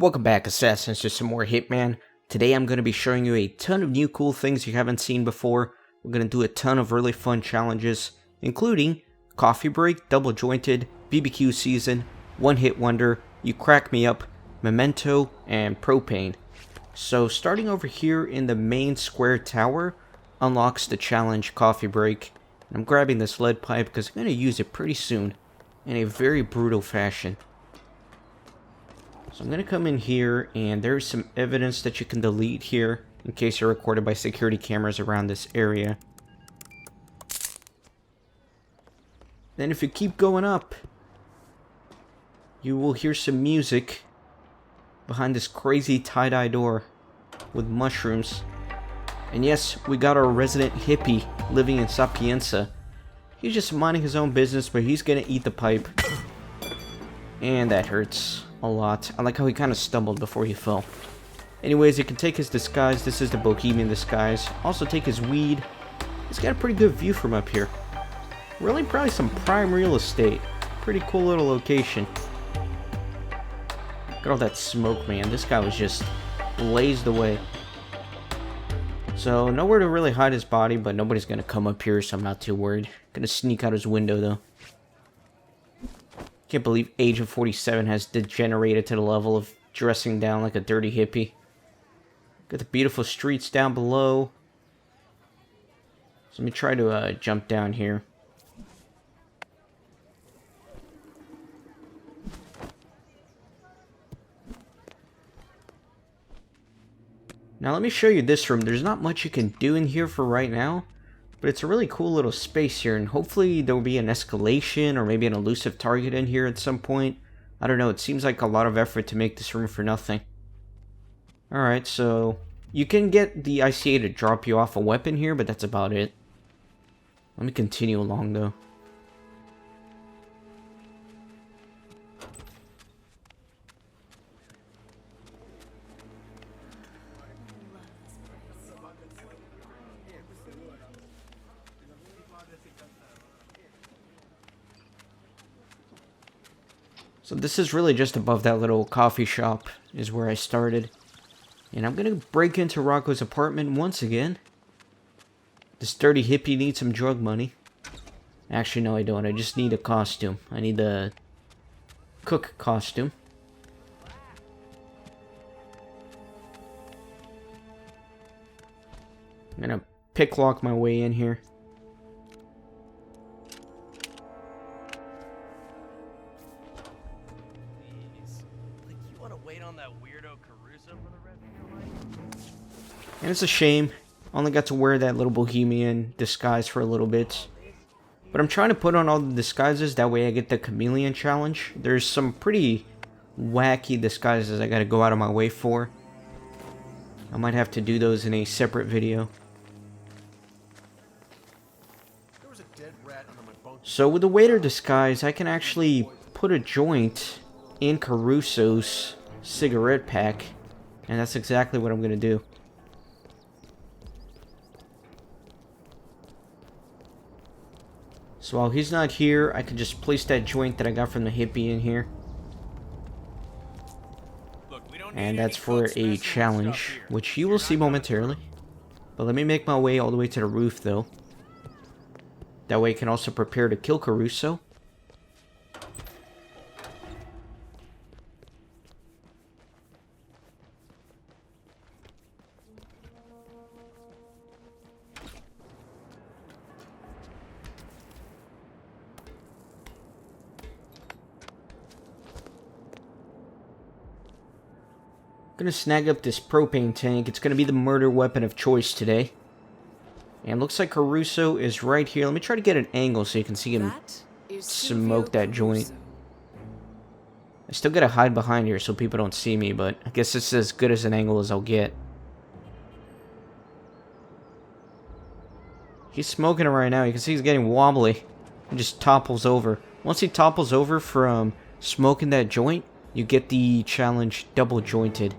Welcome back, assassins, to some more Hitman. Today I'm going to be showing you a ton of new cool things you haven't seen before. We're going to do a ton of really fun challenges, including Coffee Break, Double Jointed, BBQ Season, One Hit Wonder, You Crack Me Up, Memento, and Propane. So starting over here in the main square tower unlocks the challenge Coffee Break. I'm grabbing this lead pipe because I'm going to use it pretty soon in a very brutal fashion. So I'm going to come in here, and there's some evidence that you can delete here in case you're recorded by security cameras around this area. Then if you keep going up, you will hear some music behind this crazy tie-dye door with mushrooms. And yes, we got our resident hippie living in Sapienza. He's just minding his own business, but he's going to eat the pipe. And that hurts a lot. I like how he kind of stumbled before he fell. Anyways, you can take his disguise. This is the bohemian disguise. Also take his weed. He's got a pretty good view from up here. Really probably some prime real estate. Pretty cool little location. Look at all that smoke, man. This guy was just blazed away. So nowhere to really hide his body, but nobody's gonna come up here, so I'm not too worried. Gonna sneak out his window though. Can't believe Age of 47 has degenerated to the level of dressing down like a dirty hippie. Got the beautiful streets down below. So let me try to jump down here. Now let me show you this room. There's not much you can do in here for right now, but it's a really cool little space here, and hopefully there will be an escalation or maybe an elusive target in here at some point. I don't know, it seems like a lot of effort to make this room for nothing. Alright, so you can get the ICA to drop you off a weapon here, but that's about it. Let me continue along though. So this is really just above that little coffee shop is where I started. And I'm going to break into Rocco's apartment once again. This dirty hippie needs some drug money. Actually, no I don't. I just need a costume. I need the cook costume. I'm going to picklock my way in here. And it's a shame. I only got to wear that little bohemian disguise for a little bit. But I'm trying to put on all the disguises, that way I get the chameleon challenge. There's some pretty wacky disguises I gotta go out of my way for. I might have to do those in a separate video. So with the waiter disguise, I can actually put a joint in Caruso's cigarette pack. And that's exactly what I'm gonna do. So while he's not here, I can just place that joint that I got from the hippie in here. And that's for a challenge, which you will see momentarily. But let me make my way all the way to the roof, though. That way I can also prepare to kill Caruso. Gonna snag up this propane tank. It's gonna be the murder weapon of choice today. And looks like Caruso is right here. Let me try to get an angle so you can see him smoke that joint. I still gotta hide behind here so people don't see me, but I guess this is as good as an angle as I'll get. He's smoking it right now. You can see he's getting wobbly. He just topples over. Once he topples over from smoking that joint, you get the challenge Double Jointed.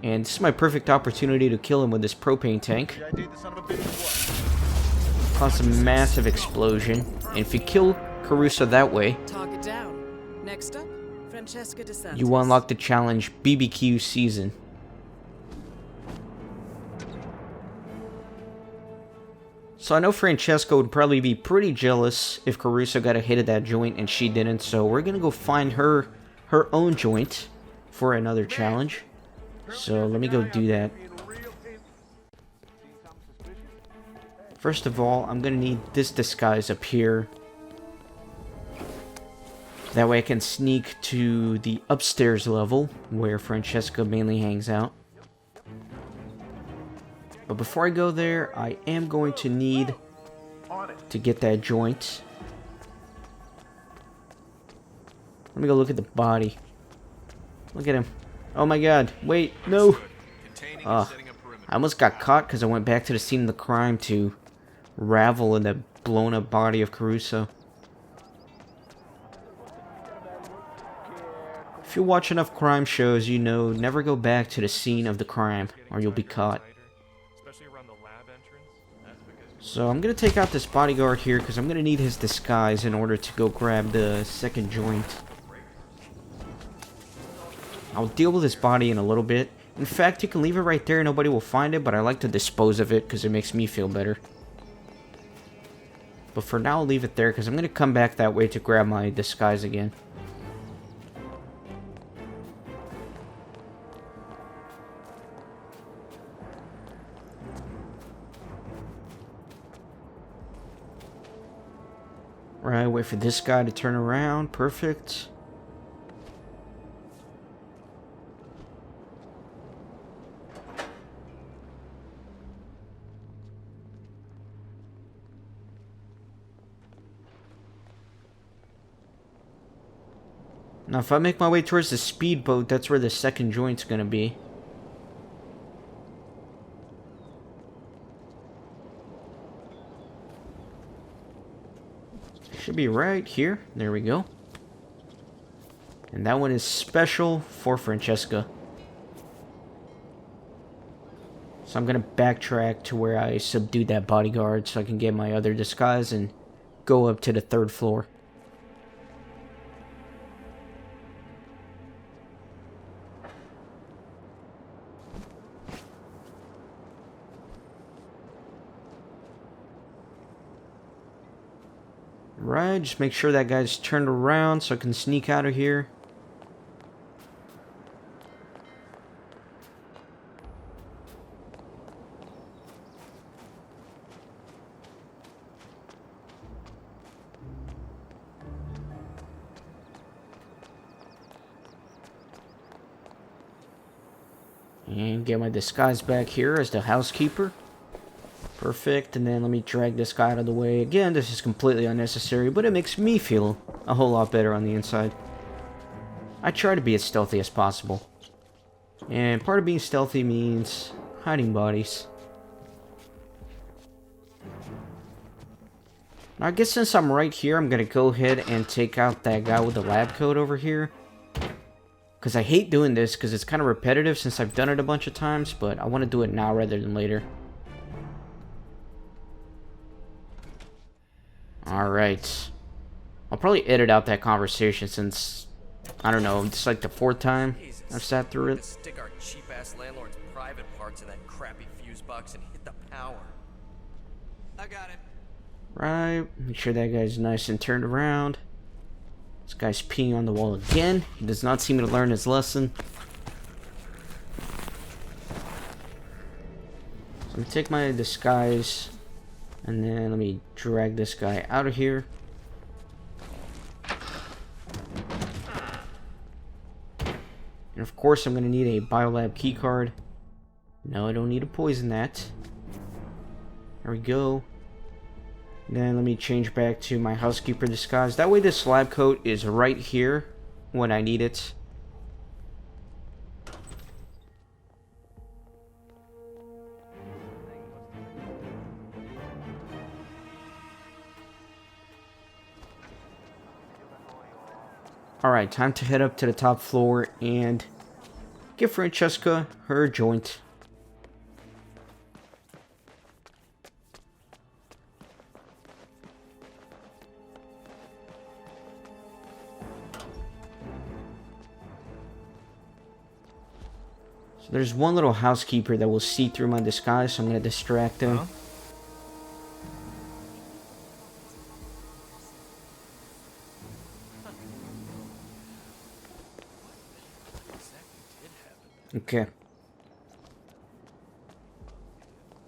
And this is my perfect opportunity to kill him with this propane tank. Cause a massive explosion. And if you kill Caruso that way, Target down. Next up, Francesca DeSantis. you unlock the challenge BBQ season. So I know Francesca would probably be pretty jealous if Caruso got a hit of that joint and she didn't, so we're gonna go find her own joint for another challenge. So let me go do that. First of all, I'm gonna need this disguise up here. That way I can sneak to the upstairs level where Francesca mainly hangs out. But before I go there, I am going to need to get that joint. Let me go look at the body. Look at him. Oh my god. Wait, no. I almost got caught because I went back to the scene of the crime to ravel in the blown up body of Caruso. If you watch enough crime shows, you know never go back to the scene of the crime or you'll be caught. So I'm going to take out this bodyguard here because I'm going to need his disguise in order to go grab the second joint. I'll deal with this body in a little bit. In fact, you can leave it right there, nobody will find it, but I like to dispose of it because it makes me feel better. But for now, I'll leave it there because I'm going to come back that way to grab my disguise again. Right, wait for this guy to turn around. Perfect. Now, if I make my way towards the speedboat, that's where the second joint's gonna be. Should be right here. There we go. And that one is special for Francesca. So I'm gonna backtrack to where I subdued that bodyguard so I can get my other disguise and go up to the third floor. Right, just make sure that guy's turned around so I can sneak out of here. And get my disguise back here as the housekeeper. Perfect, and then let me drag this guy out of the way. Again, this is completely unnecessary, but it makes me feel a whole lot better on the inside. I try to be as stealthy as possible. And part of being stealthy means hiding bodies. Now, I guess since I'm right here, I'm going to go ahead and take out that guy with the lab coat over here. Because I hate doing this, because it's kind of repetitive since I've done it a bunch of times, but I want to do it now rather than later. Alright. I'll probably edit out that conversation since, I don't know, it's like the fourth time I've sat through it. Stick our cheap-ass landlord's private parts in that crappy fuse box and hit the power. I got it. Right. Make sure that guy's nice and turned around. This guy's peeing on the wall again. He does not seem to learn his lesson. So let me take my disguise. And then let me drag this guy out of here. And of course I'm going to need a biolab keycard. No, I don't need to poison that. There we go. Then let me change back to my housekeeper disguise. That way this lab coat is right here when I need it. Alright, time to head up to the top floor and give Francesca her joint. So there's one little housekeeper that will see through my disguise, so I'm going to distract him. Huh? Okay.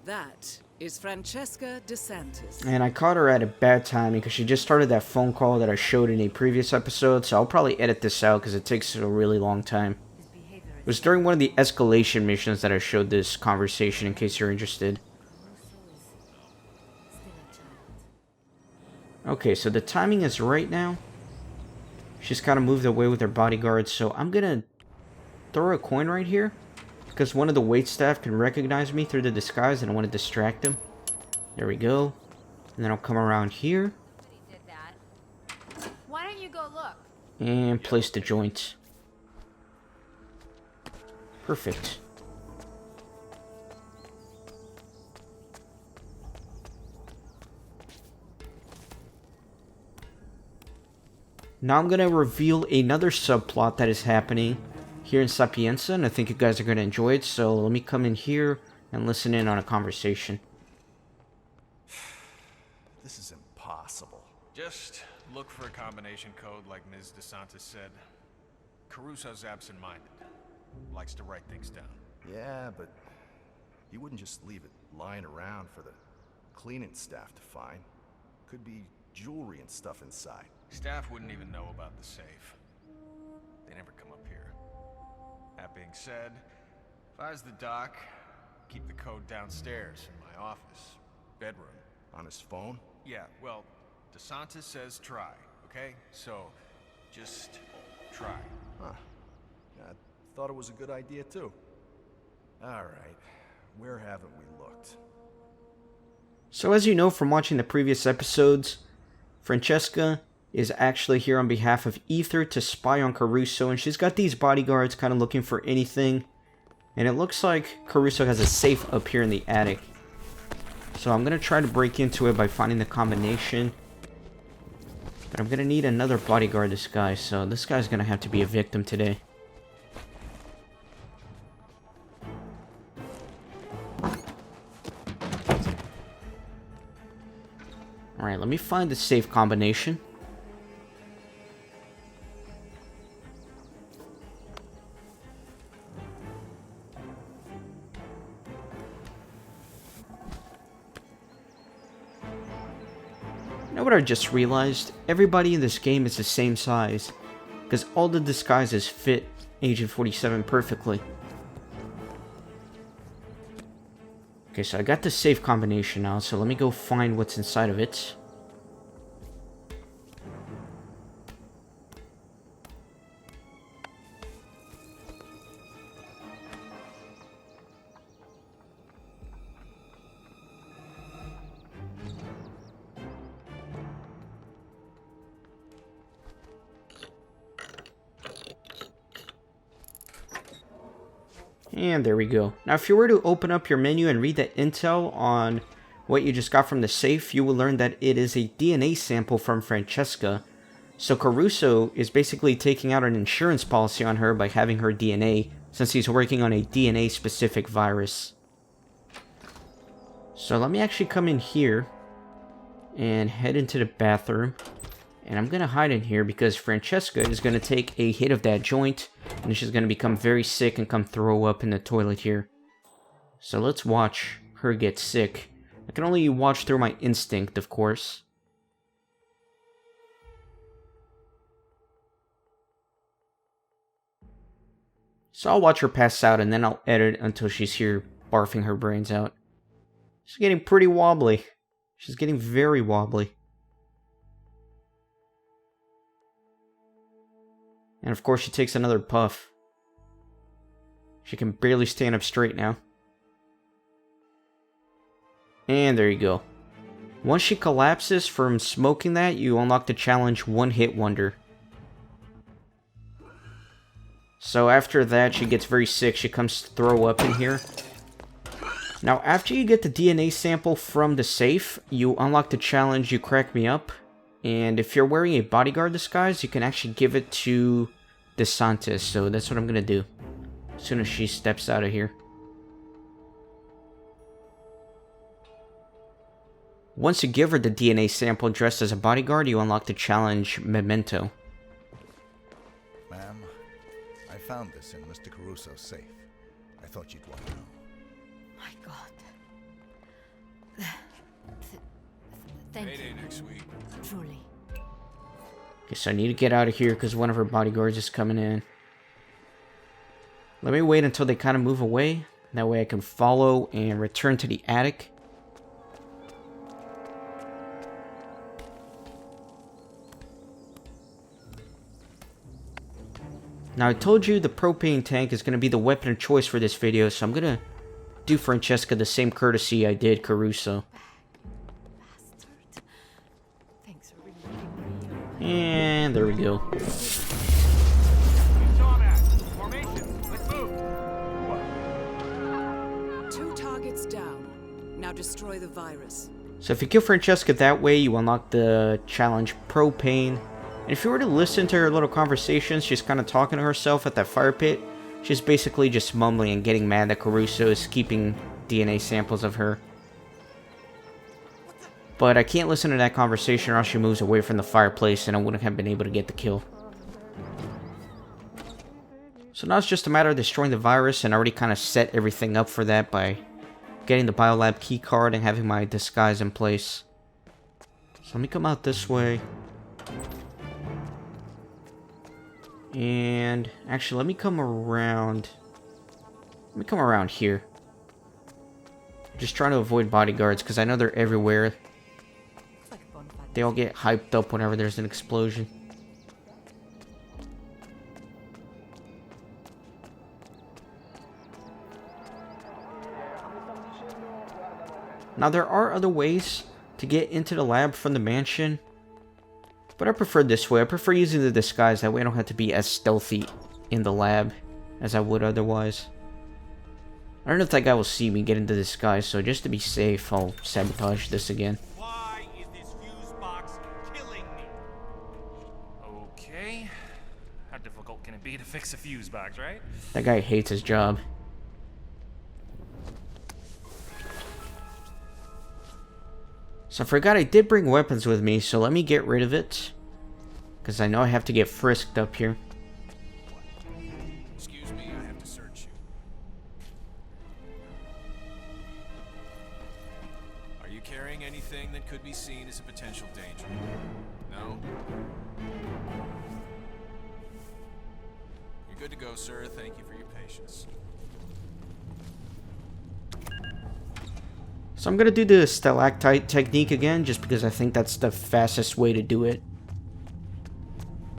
That is Francesca DeSantis. And I caught her at a bad timing because she just started that phone call that I showed in a previous episode, so I'll probably edit this out because it takes a really long time. It was during one of the escalation missions that I showed this conversation, in case you're interested. Okay, so the timing is right now. She's kind of moved away with her bodyguards, so I'm gonna throw a coin right here, because one of the waitstaff can recognize me through the disguise and I want to distract him. There we go. And then I'll come around here Why don't you go look? and place the joint. Perfect. Now I'm going to reveal another subplot that is happening here in Sapienza, and I think you guys are going to enjoy it, so let me come in here and listen in on a conversation. This is impossible. Just look for a combination code like Ms. DeSantis said. Caruso's absent-minded. Likes to write things down. Yeah, but he wouldn't just leave it lying around for the cleaning staff to find. Could be jewelry and stuff inside. Staff wouldn't even know about the safe. They never come up here. That being said, if I was the doc, keep the code downstairs in my office. Bedroom. On his phone? Yeah, well, DeSantis says try, okay? So, just try. Huh. I thought it was a good idea, too. Alright. Where haven't we looked? So as you know from watching the previous episodes, Francesca is actually here on behalf of Ether to spy on Caruso, and she's got these bodyguards kind of looking for anything. And it looks like Caruso has a safe up here in the attic. So I'm going to try to break into it by finding the combination. But I'm going to need another bodyguard disguise, so this guy's going to have to be a victim today. Alright, let me find the safe combination. You know what I just realized? Everybody in this game is the same size, because all the disguises fit Agent 47 perfectly. Okay, so I got the safe combination now, so let me go find what's inside of it. And there we go. Now if you were to open up your menu and read the intel on what you just got from the safe, you will learn that it is a DNA sample from Francesca. So Caruso is basically taking out an insurance policy on her by having her DNA, since he's working on a DNA specific virus. So let me actually come in here and head into the bathroom. And I'm going to hide in here because Francesca is going to take a hit of that joint, and she's going to become very sick and come throw up in the toilet here. So let's watch her get sick. I can only watch through my instinct, of course. So I'll watch her pass out, and then I'll edit until she's here barfing her brains out. She's getting pretty wobbly. She's getting very wobbly. And of course she takes another puff. She can barely stand up straight now. And there you go. Once she collapses from smoking that, you unlock the challenge One Hit Wonder. So after that, she gets very sick. She comes to throw up in here. Now after you get the DNA sample from the safe, you unlock the challenge You Crack Me Up. And if you're wearing a bodyguard disguise, you can actually give it to DeSantis. So that's what I'm going to do. as soon as she steps out of here. Once you give her the DNA sample dressed as a bodyguard, you unlock the challenge Memento. Ma'am, I found this in Mr. Caruso's safe. I thought you'd want to know. My God. Thank Payday you. next week. Truly. Okay, so I need to get out of here because one of her bodyguards is coming in. Let me wait until they kind of move away. That way I can follow and return to the attic. Now, I told you the propane tank is going to be the weapon of choice for this video, so I'm going to do Francesca the same courtesy I did Caruso. Bastard. Thanks for removing me. And there we go. Two targets down. Now destroy the virus. So if you kill Francesca that way, you unlock the challenge Propane. And if you were to listen to her little conversations, she's kind of talking to herself at that fire pit. She's basically just mumbling and getting mad that Caruso is keeping DNA samples of her. But I can't listen to that conversation or else she moves away from the fireplace and I wouldn't have been able to get the kill. So now it's just a matter of destroying the virus, and I already kind of set everything up for that by getting the biolab key card and having my disguise in place. So let me come out this way. And actually, let me come around. Let me come around here. Just trying to avoid bodyguards because I know they're everywhere. Looks like a bonfire. They all get hyped up whenever there's an explosion. Now, there are other ways to get into the lab from the mansion, but I prefer this way. I prefer using the disguise. That way I don't have to be as stealthy in the lab as I would otherwise. I don't know if that guy will see me get into disguise, so just to be safe, I'll sabotage this again. Why is this fuse box killing me? Okay. How difficult can it be to fix a fuse box, right? That guy hates his job. So I forgot I did bring weapons with me, so let me get rid of it. Because I know I have to get frisked up here. Excuse me, I have to search you. Are you carrying anything that could be seen as a potential danger? No? You're good to go, sir. Thank you for your patience. So I'm going to do the stalactite technique again, just because I think that's the fastest way to do it.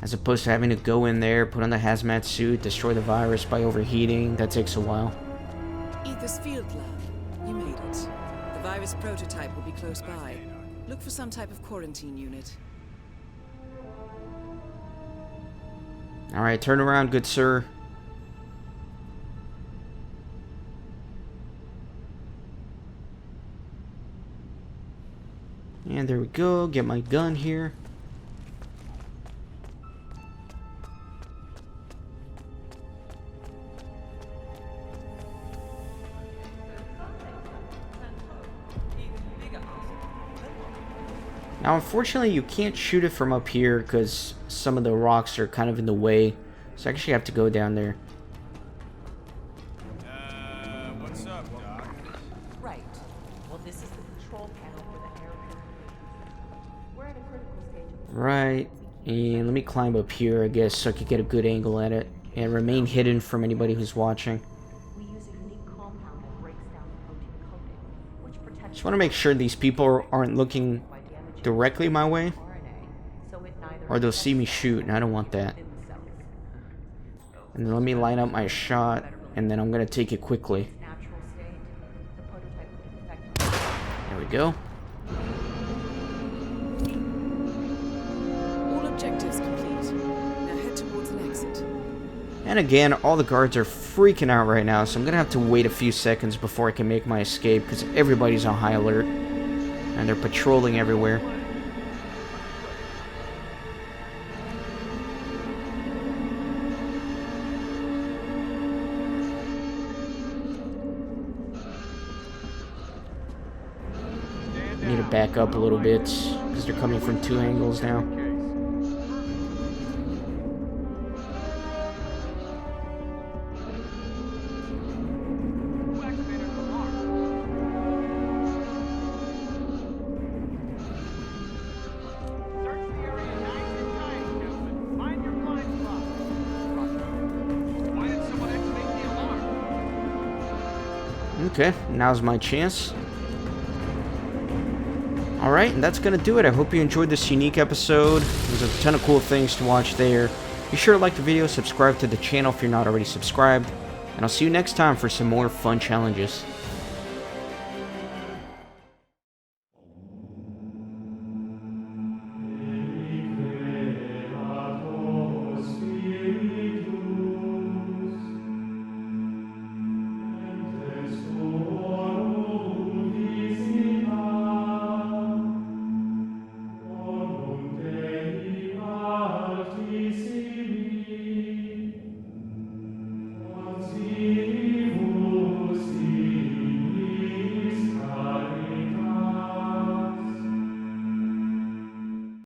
As opposed to having to go in there, put on the hazmat suit, destroy the virus by overheating. That takes a while. Ether's field lab. You made it. The virus prototype will be close by. Look for some type of quarantine unit. Alright, turn around, good sir. And there we go, get my gun here. Now unfortunately you can't shoot it from up here because some of the rocks are kind of in the way. So I actually have to go down there. What's up, Doc? Right. Well, this is the control panel for the air purification. We're at a critical stage of Right, and let me climb up here I guess so I can get a good angle at it. And remain hidden from anybody who's watching. we use a unique compound that breaks down the protein coating, which protects Just want to make sure these people aren't looking by damaging directly my way. RNA, so it neither Or they'll see me shoot and I don't want that. in the cells. And then let me line up my shot and then I'm going to take it quickly. Natural state, the prototype could infect. There we go. All objectives complete. Now head towards an exit. And again, all the guards are freaking out right now, so I'm going to have to wait a few seconds before I can make my escape because everybody's on high alert. And they're patrolling everywhere. Need to back up a little bit because they're coming from two angles now. Okay, now's my chance. Alright, and that's going to do it. I hope you enjoyed this unique episode. There's a ton of cool things to watch there. Be sure to like the video, subscribe to the channel if you're not already subscribed, and I'll see you next time for some more fun challenges.